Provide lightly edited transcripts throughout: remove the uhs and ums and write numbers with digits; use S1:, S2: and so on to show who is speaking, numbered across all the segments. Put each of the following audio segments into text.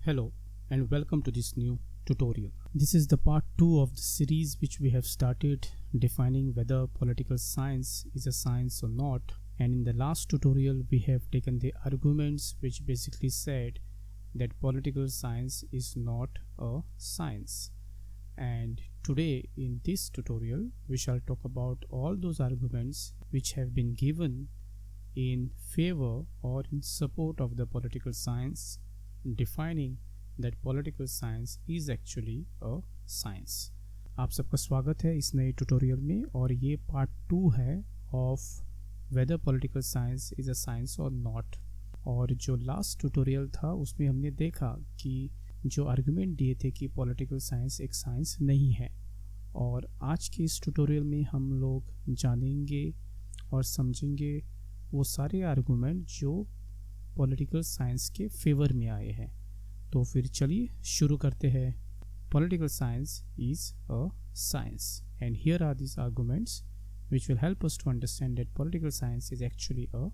S1: Hello and welcome to this new tutorial. This is the part 2 of the series which we have started defining whether political science is a science or not, and in the last tutorial we have taken the arguments which basically said that political science is not a science. And today in this tutorial we shall talk about all those arguments which have been given in favor or in support of the political science, defining that political science is actually a science. आप सबका स्वागत है इस नए tutorial में, और ये part 2 है of whether political science is a science or not. और जो लास्ट ट्यूटोरियल था उसमें हमने देखा कि जो आर्गुमेंट दिए थे कि पॉलिटिकल साइंस एक साइंस नहीं है, और आज के इस ट्यूटोरियल में हम लोग जानेंगे और समझेंगे वो सारे आर्गुमेंट जो पॉलिटिकल साइंस के फेवर में आए हैं। तो फिर चलिए शुरू करते हैं। Political science is a science, and here are this arguments which will help us to understand that political science is actually a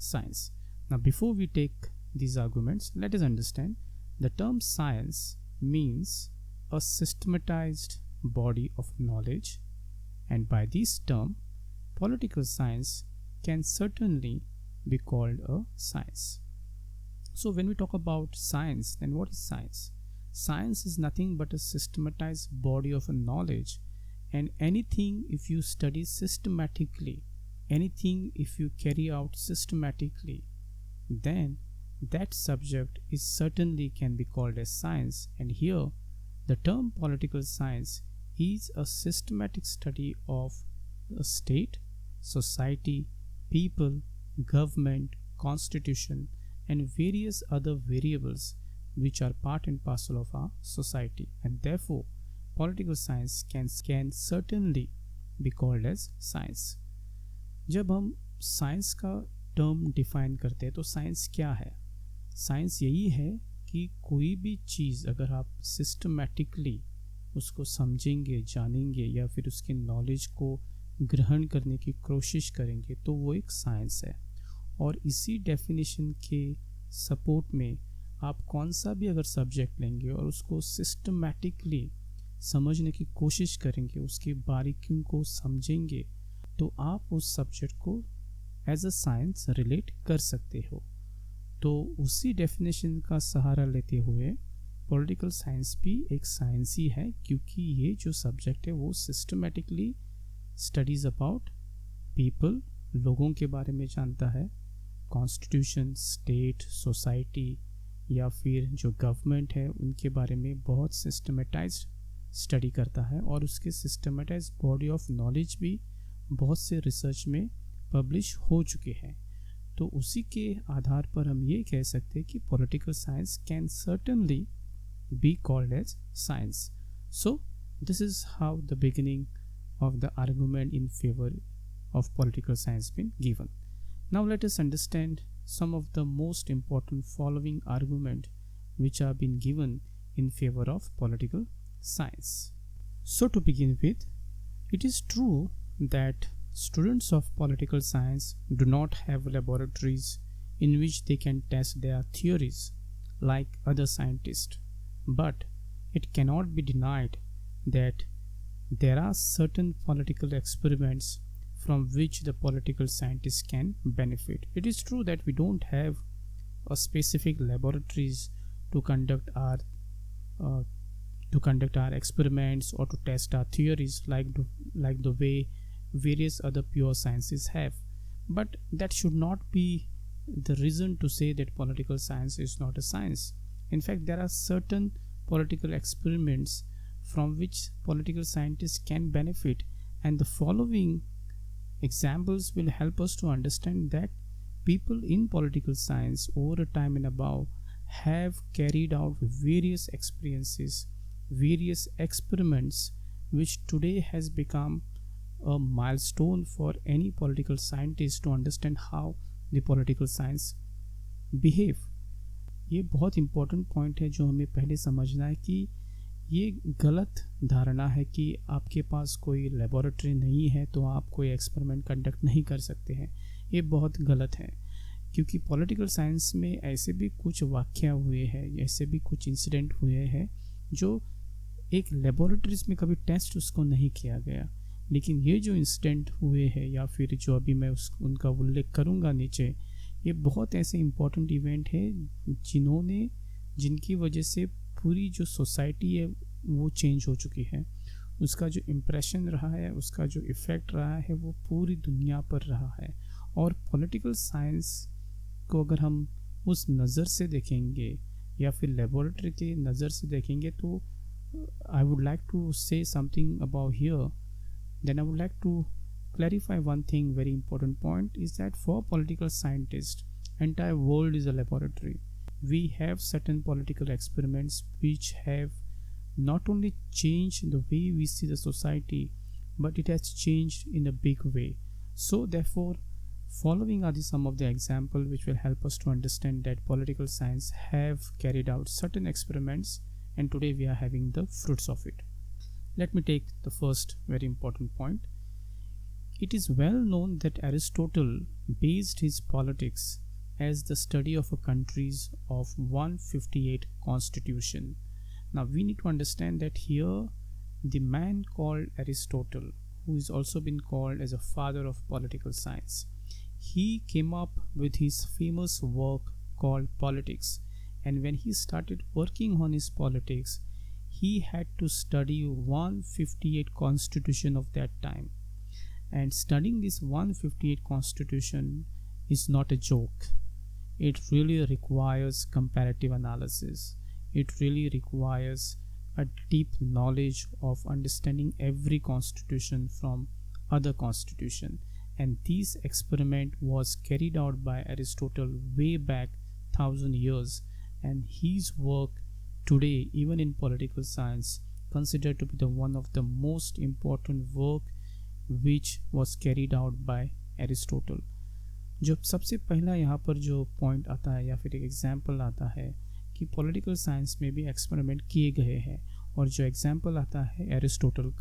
S1: science. Now before we take these arguments, let us understand the term science means a systematized body of knowledge, and by this term political science can certainly be called a science. So when we talk about science, then what is science? Science is nothing but a systematized body of knowledge, and anything if you study systematically, anything if you carry out systematically, then that subject is certainly can be called as science. And here the term political science is a systematic study of a state, society, people, government, constitution, and various other variables which are part and parcel of our society, and therefore political science can certainly be called as science. जब हम science का term define करते हैं तो science क्या है? Science यही है कि कोई भी चीज़ अगर आप सिस्टमैटिकली उसको समझेंगे, जानेंगे, या फिर उसके नॉलेज को ग्रहण करने की कोशिश करेंगे तो वो एक साइंस है। और इसी डेफिनेशन के सपोर्ट में आप कौन सा भी अगर सब्जेक्ट लेंगे और उसको सिस्टमैटिकली समझने की कोशिश करेंगे, उसकी बारीकियों को समझेंगे, तो आप उस सब्जेक्ट को एज अ साइंस रिलेट कर सकते हो। तो उसी डेफिनेशन का सहारा लेते हुए पॉलिटिकल साइंस भी एक साइंस ही है, क्योंकि ये जो सब्जेक्ट है वो सिस्टमैटिकली स्टडीज़ अबाउट पीपल, लोगों के बारे में जानता है, कॉन्स्टिट्यूशन, स्टेट, सोसाइटी, या फिर जो गवर्नमेंट है उनके बारे में बहुत सिस्टमेटाइज्ड स्टडी करता है, और उसके सिस्टमेटाइज्ड बॉडी ऑफ नॉलेज भी बहुत से रिसर्च में पब्लिश हो चुके हैं। तो उसी के आधार पर हम ये कह सकते हैं कि political science can certainly be called as science. So this is how the beginning of the argument in favor of political science been given. Now let us understand some of the most important following argument which are been given in favor of political science. So to begin with, it is true that students of political science do not have laboratories in which they can test their theories like other scientists, but it cannot be denied that there are certain political experiments from which the political scientists can benefit. It is true that we don't have a specific laboratories to conduct our experiments or to test our theories like the way various other pure sciences have. But that should not be the reason to say that political science is not a science. In fact, there are certain political experiments from which political scientists can benefit, and the following examples will help us to understand that people in political science over a time and above have carried out various experiences, various experiments, which today has become a milestone for any political scientist to understand how the political science behave. ये बहुत important point है जो हमें पहले समझना है कि ये गलत धारणा है कि आपके पास कोई लेबोरेटरी नहीं है तो आप कोई एक्सपेरिमेंट कंडक्ट नहीं कर सकते हैं। ये बहुत गलत है। क्योंकि पॉलिटिकल साइंस में ऐसे भी कुछ वाक़या हुए हैं, ऐसे भी कुछ इंसिडेंट हुए हैं जो एक लेबोरेटरीज में कभी टेस्ट उसको नहीं किया गया, लेकिन ये जो इंसिडेंट हुए हैं या फिर जो अभी मैं उनका उल्लेख करूँगा नीचे, ये बहुत ऐसे इम्पोर्टेंट इवेंट है जिनकी वजह से पूरी जो सोसाइटी है वो चेंज हो चुकी है। उसका जो इम्प्रेशन रहा है, उसका जो इफ़ेक्ट रहा है वो पूरी दुनिया पर रहा है। और पॉलिटिकल साइंस को अगर हम उस नज़र से देखेंगे या फिर लेबोरेटरी के नज़र से देखेंगे तो I would like to say something about here. Then I would like to clarify one thing, very important point, is that for political scientists, entire world is a laboratory. We have certain political experiments which have not only changed the way we see the society, but it has changed in a big way. So therefore, following are some of the examples which will help us to understand that political science have carried out certain experiments, and today we are having the fruits of it. Let me take the first very important point. It is well known that Aristotle based his politics as the study of a country's of 158 constitution. Now we need to understand that here the man called Aristotle, who is also been called as a father of political science, he came up with his famous work called Politics. And when he started working on his politics, he had to study 158 constitution of that time. And studying this 158 constitution is not a joke. It really requires comparative analysis. It really requires a deep knowledge of understanding every constitution from other constitution. And this experiment was carried out by Aristotle way back 1000 years. And his work today, even in political science, considered to be the one of the most important work which was carried out by Aristotle. जो सबसे पहला यहाँ पर जो point आता है या फिर एक एग्जाम्पल आता है कि पॉलिटिकल साइंस में भी एक्सपेरिमेंट किए गए हैं, और जो एग्जाम्पल आता है एरिस्टोटल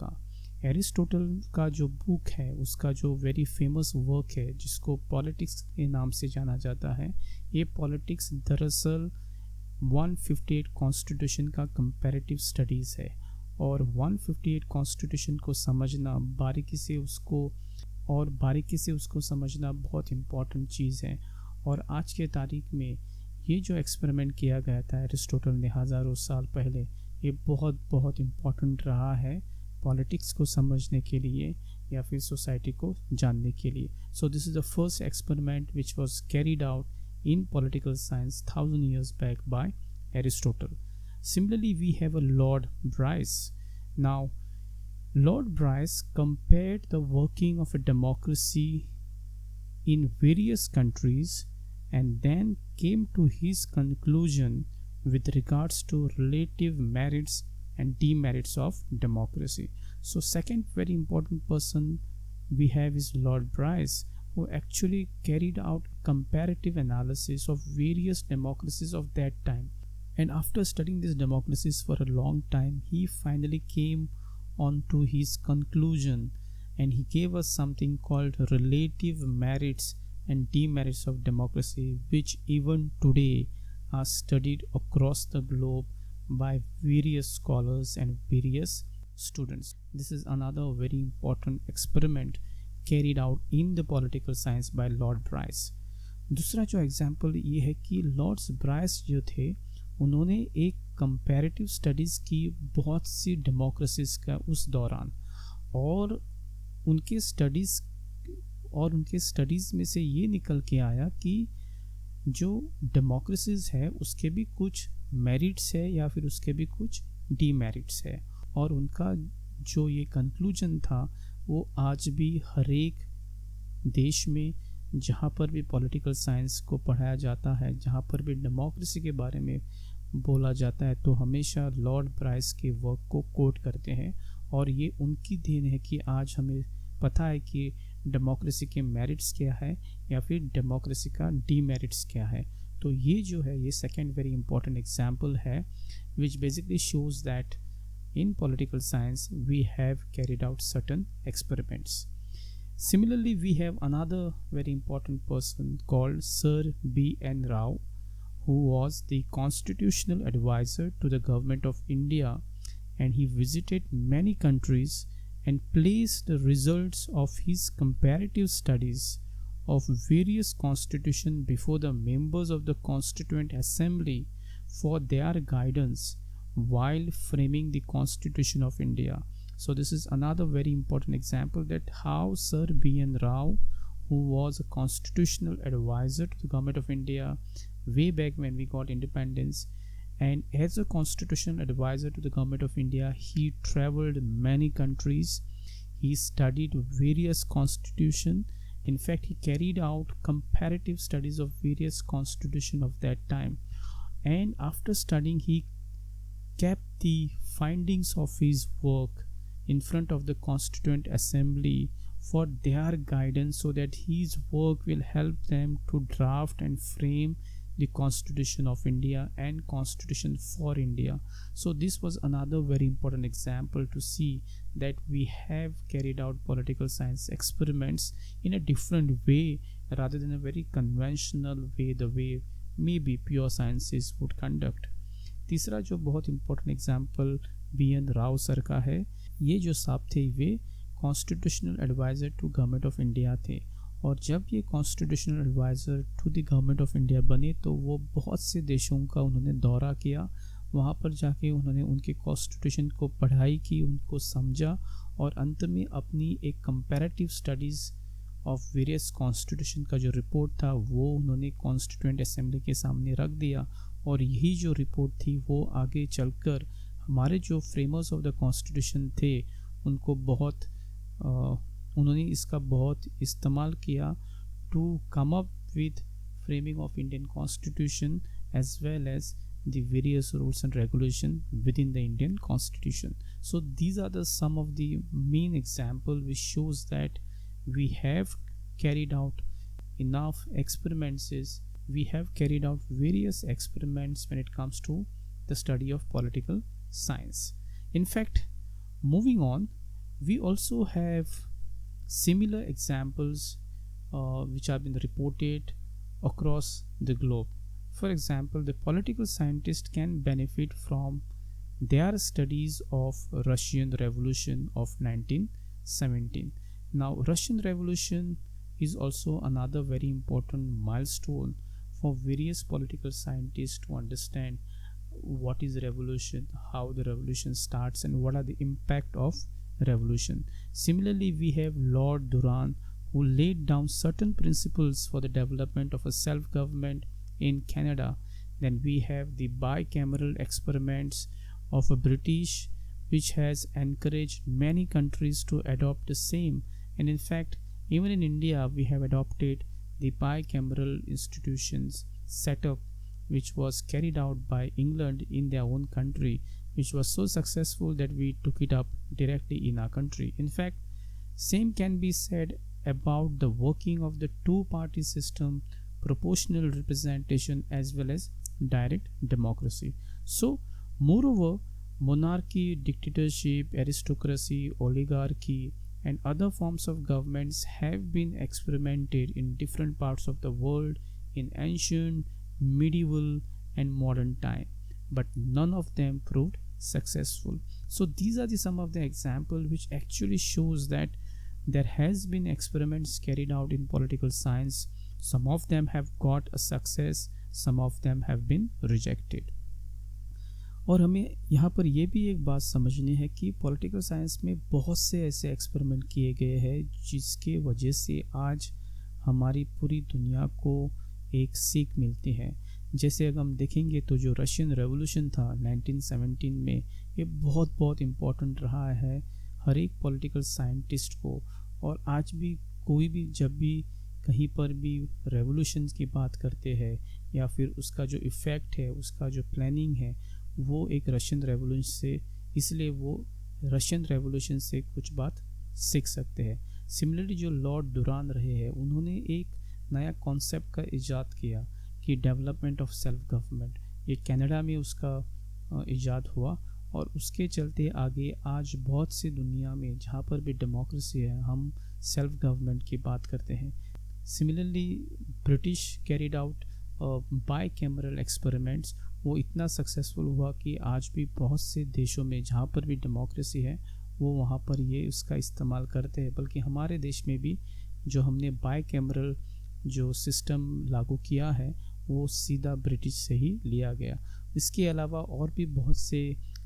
S1: का जो बुक है, उसका जो वेरी फेमस वर्क है जिसको पॉलिटिक्स के नाम से जाना जाता है, ये पॉलिटिक्स दरअसल 158 कॉन्स्टिट्यूशन का कंपैरेटिव स्टडीज़ है। और 158 कॉन्स्टिट्यूशन को समझना, बारीकी से उसको समझना बहुत इम्पॉर्टेंट चीज़ है। और आज के तारीख में ये जो एक्सपेरिमेंट किया गया था एरिस्टोटल ने हज़ारों साल पहले, ये बहुत इम्पॉर्टेंट रहा है पॉलिटिक्स को समझने के लिए या फिर सोसाइटी को जानने के लिए। So this is the first experiment which was carried out in political science 1000 years back by Aristotle. Similarly, we have a Lord Bryce. Now, Lord Bryce compared the working of a democracy in various countries and then came to his conclusion with regards to relative merits and demerits of democracy. So, second very important person we have is Lord Bryce, who actually carried out comparative analysis of various democracies of that time. And after studying these democracies for a long time, he finally came on to his conclusion, and he gave us something called relative merits and demerits of democracy, which even today are studied across the globe by various scholars and various students. This is another very important experiment carried out in the political science by Lord Bryce. दूसरा जो example ये है कि Lord's Bryce जो थे, उन्होंने एक comparative studies की बहुत सी डेमोक्रेसीज़ का उस दौरान, और उनके स्टडीज़ में से ये निकल के आया कि जो डेमोक्रेसीज़ है उसके भी कुछ मेरिट्स है या फिर उसके भी कुछ डीमेरिट्स है। और उनका जो ये कंक्लूजन था वो आज भी हर एक देश में जहाँ पर भी पॉलिटिकल साइंस को पढ़ाया जाता है, जहाँ पर भी डेमोक्रेसी के बारे में बोला जाता है, तो हमेशा लॉर्ड ब्राइस के वर्क को कोट करते हैं। और ये उनकी देन है कि आज हमें पता है कि डेमोक्रेसी के मेरिट्स क्या है या फिर डेमोक्रेसी का डीमेरिट्स क्या है। तो ये जो है ये सेकेंड वेरी इंपॉर्टेंट एग्जाम्पल है which basically shows that in political science we have carried out certain experiments. Similarly, we have another very important person called Sir B.N. Rao, who was the constitutional advisor to the government of India, and he visited many countries and placed the results of his comparative studies of various constitutions before the members of the Constituent Assembly for their guidance while framing the Constitution of India. So this is another very important example that how Sir B.N. Rao, who was a constitutional advisor to the government of India way back when we got independence, and as a constitutional advisor to the government of India, he traveled many countries. He studied various constitutions. In fact, he carried out comparative studies of various constitutions of that time. And after studying, he kept the findings of his work in front of the Constituent Assembly for their guidance, so that his work will help them to draft and frame the Constitution of India and Constitution for India. So this was another very important example to see that we have carried out political science experiments in a different way rather than a very conventional way, the way maybe pure sciences would conduct. तीसरा जो बहुत important example B.N. Rao sir का है, ये जो साहब थे वे constitutional adviser to government of India थे, और जब ये constitutional adviser to the government of India बने तो वो बहुत से देशों का उन्होंने दौरा किया। वहाँ पर जाके उन्होंने उनके कॉन्स्टिट्यूशन को पढ़ाई की, उनको समझा, और अंत में अपनी एक comparative studies of various constitution का जो रिपोर्ट था वो उन्होंने कॉन्स्टिट्यूएंट असेंबली के सामने रख दिया। और यही जो रिपोर्ट थी वो आगे चलकर हमारे जो फ्रेमर्स ऑफ द कॉन्स्टिट्यूशन थे उनको बहुत उन्होंने इसका बहुत इस्तेमाल किया to come up with framing of Indian constitution as well as the various rules and regulation within the Indian Constitution. So these are the some of the main example which shows that we have carried out enough experiments. We have carried out various experiments when it comes to the study of political science. In fact, moving on, we also have similar examples which have been reported across the globe. For example, the political scientist can benefit from their studies of Russian Revolution of 1917. Now, Russian Revolution is also another very important milestone for various political scientists to understand what is revolution, how the revolution starts, and what are the impact of revolution. Similarly, we have Lord Durand, who laid down certain principles for the development of a self-government in Canada. Then we have the bicameral experiments of a British, which has encouraged many countries to adopt the same. And in fact, even in India, we have adopted the bicameral institutions setup, which was carried out by England in their own country, which was so successful that we took it up directly in our country. In fact, same can be said about the working of the two-party system, proportional representation, as well as direct democracy. So, moreover, monarchy, dictatorship, aristocracy, oligarchy, and other forms of governments have been experimented in different parts of the world in ancient, medieval, and modern time, but none of them proved successful. So these are some of the examples which actually shows that there has been experiments carried out in political science. Some of them have got a success, some of them have been rejected. और हमें यहाँ पर यह भी एक बात समझनी है कि पॉलिटिकल साइंस में बहुत से ऐसे एक्सपेरिमेंट किए गए हैं जिसके वजह से आज हमारी पूरी दुनिया को एक सीख मिलती है। जैसे अगर हम देखेंगे तो जो रशियन रेवोल्यूशन था 1917 में, ये बहुत इम्पोर्टेंट रहा है हर एक पॉलिटिकल साइंटिस्ट को। और आज भी कोई भी जब भी कहीं पर भी रेवोल्यूशन की बात करते हैं या फिर उसका जो इफ़ेक्ट है, उसका जो प्लानिंग है, वो एक रशियन रेवोल्यूशन से, इसलिए वो रशियन रेवोल्यूशन से कुछ बात सीख सकते हैं। सिमिलरली जो लॉर्ड डुरान रहे हैं, उन्होंने एक नया कॉन्सेप्ट का इजाद किया कि डेवलपमेंट ऑफ सेल्फ गवर्नमेंट, ये कनाडा में उसका इजाद हुआ और उसके चलते आगे आज बहुत सी दुनिया में जहाँ पर भी डेमोक्रेसी है, हम सेल्फ गवर्नमेंट की बात करते हैं। Similarly British carried out bicameral experiments, वो इतना सक्सेसफुल हुआ कि आज भी बहुत से देशों में जहाँ पर भी डेमोक्रेसी है वो वहाँ पर ये उसका इस्तेमाल करते हैं। बल्कि हमारे देश में भी जो हमने बाइकैमरल जो सिस्टम लागू किया है वो सीधा ब्रिटिश से ही लिया गया। इसके अलावा और भी बहुत से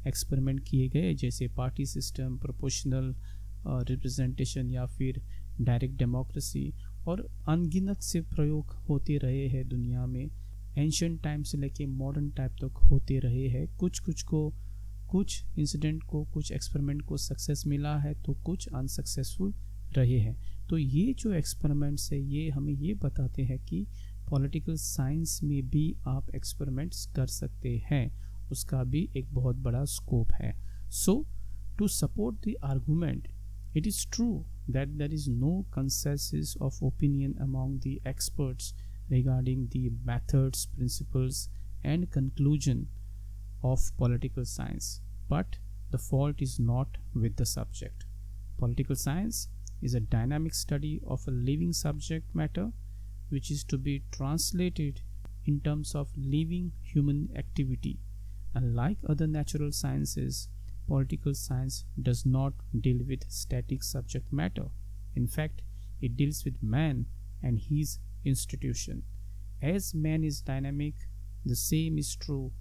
S1: एक्सपेरिमेंट किए गए, जैसे पार्टी सिस्टम, प्रोपोर्शनल रिप्रेजेंटेशन या फिर डायरेक्ट डेमोक्रेसी, और अनगिनत से प्रयोग होते रहे हैं दुनिया में। एंशिएंट टाइम से लेके मॉडर्न टाइम तक होते रहे हैं। कुछ इंसिडेंट को, कुछ एक्सपेरिमेंट को सक्सेस मिला है तो कुछ अनसक्सेसफुल रहे हैं। तो ये जो एक्सपेरिमेंट्स है ये हमें ये बताते हैं कि पॉलिटिकल साइंस में भी आप एक्सपेरिमेंट्स कर सकते हैं, उसका भी एक बहुत बड़ा स्कोप है। So to support the argument, it is true that there is no consensus of opinion among the experts regarding the methods, principles, and conclusion of political science. But the fault is not with the subject. Political science is a dynamic study of a living subject matter which is to be translated in terms of living human activity. Unlike other natural sciences, political science does not deal with static subject matter. In fact, it deals with man and his institution. As man is dynamic, the same is true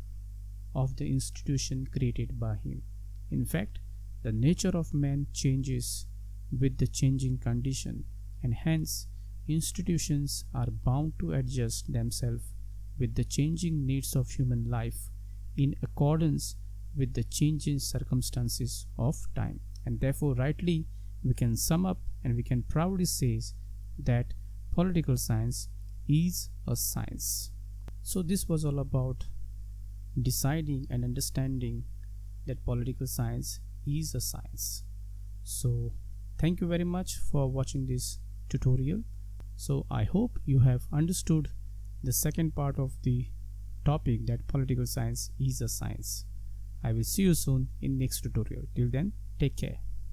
S1: of the institution created by him. In fact, the nature of man changes with the changing condition, and hence institutions are bound to adjust themselves with the changing needs of human life in accordance with the changing circumstances of time. And therefore, rightly, we can sum up and we can proudly say that political science is a science. So this was all about deciding and understanding that political science is a science. So thank you very much for watching this tutorial. So I hope you have understood the second part of the topic, that political science is a science. I will see you soon in next tutorial. Till then, take care.